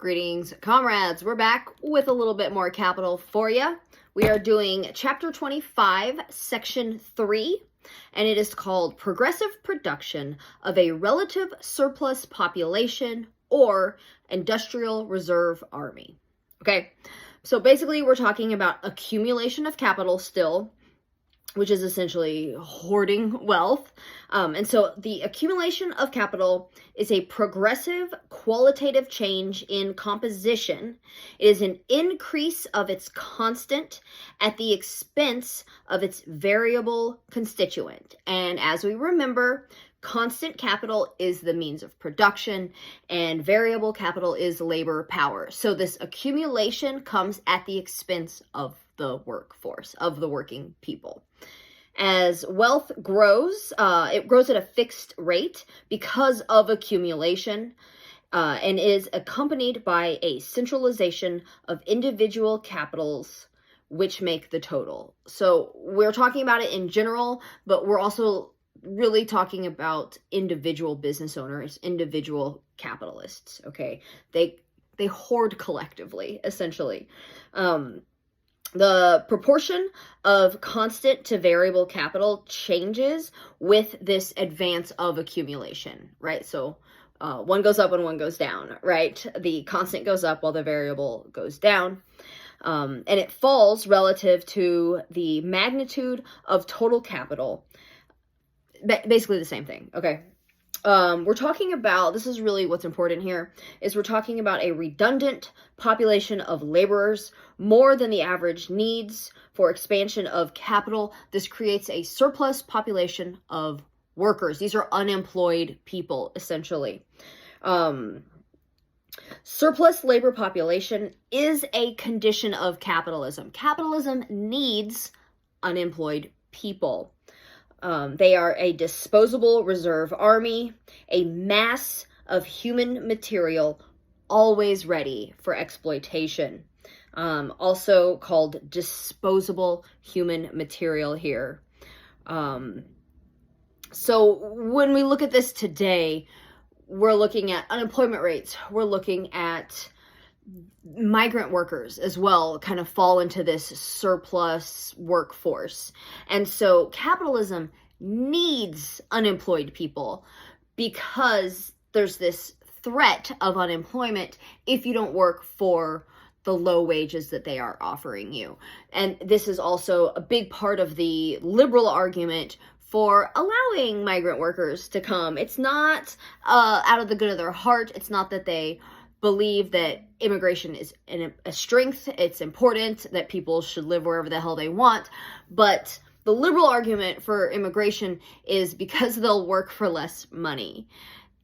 Greetings, comrades. We're back with a little bit more capital for you. We are doing chapter 25, section 3, and it is called Progressive Production of a Relative Surplus Population or Industrial Reserve Army. Okay, so basically we're talking about accumulation of capital still, which is essentially hoarding wealth. And so the accumulation of capital is a progressive qualitative change in composition. It is an increase of its constant at the expense of its variable constituent. And as we remember, constant capital is the means of production and variable capital is labor power. So this accumulation comes at the expense of the workforce, of the working people. As wealth grows, it grows at a fixed rate because of accumulation and is accompanied by a centralization of individual capitals which make the total. So we're talking about it in general, but we're also really talking about individual business owners, individual capitalists, okay? They hoard collectively, essentially. The proportion of constant to variable capital changes with this advance of accumulation, right? So one goes up and one goes down, right? The constant goes up while the variable goes down. And it falls relative to the magnitude of total capital. Basically the same thing, okay? We're talking about, this is really what's important here, is we're talking about a redundant population of laborers more than the average needs for expansion of capital. This creates a surplus population of workers. These are unemployed people, essentially. Surplus labor population is a condition of capitalism. Capitalism needs unemployed people. They are a disposable reserve army, a mass of human material always ready for exploitation. Also called disposable human material here. So when we look at this today, we're looking at unemployment rates. We're looking at migrant workers as well kind of fall into this surplus workforce. And so capitalism needs unemployed people because there's this threat of unemployment if you don't work for the low wages that they are offering you. And this is also a big part of the liberal argument for allowing migrant workers to come. It's not out of the good of their heart. It's not that they believe that immigration is a strength, it's important, that people should live wherever the hell they want. But the liberal argument for immigration is because they'll work for less money.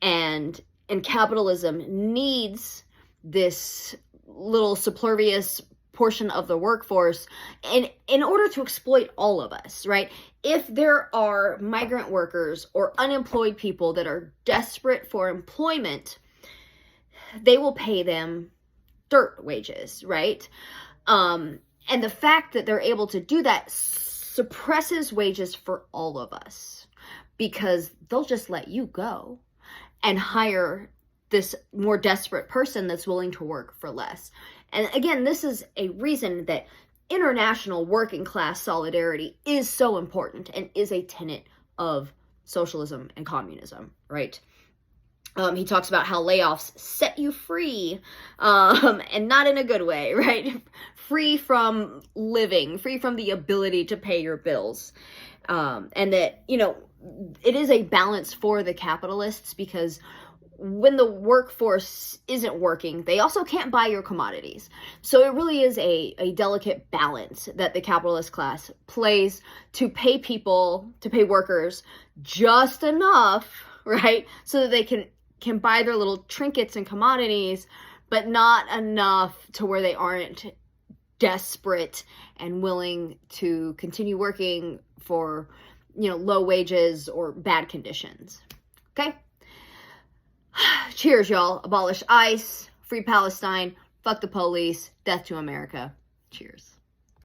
And capitalism needs this little superfluous portion of the workforce in order to exploit all of us, right? If there are migrant workers or unemployed people that are desperate for employment, they will pay them dirt wages, right? And the fact that they're able to do that suppresses wages for all of us because they'll just let you go and hire this more desperate person that's willing to work for less. And again, this is a reason that international working class solidarity is so important and is a tenet of socialism and communism, right? He talks about how layoffs set you free, and not in a good way, right? Free from living, free from the ability to pay your bills. And that, it is a balance for the capitalists because when the workforce isn't working, they also can't buy your commodities. So it really is a delicate balance that the capitalist class plays to pay people, to pay workers just enough, right? So that they can buy their little trinkets and commodities, but not enough to where they aren't desperate and willing to continue working for, low wages or bad conditions. Okay? Cheers, y'all. Abolish ICE, free Palestine, fuck the police, death to America. Cheers.